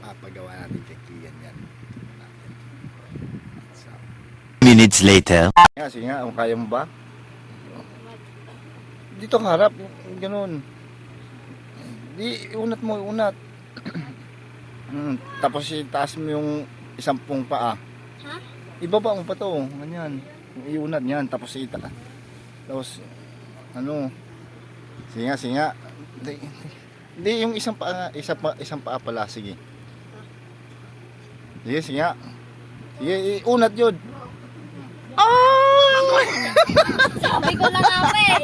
Papagawa natin kay Kian yan. Minutes later. Sige nga, kung kaya mo ba? Dito ka harap, ganun. Di, unat mo, unat. Tapos itaas mo yung isang pong paa. Ha? Ibaba mo pa to, ganyan. Iunat niyan, tapos tapos, ano, sige nga. Hindi, yung isang paa, isang paa pala, sige. Sige nga. Sige, unat yun. Sabi ko na nga pa eh.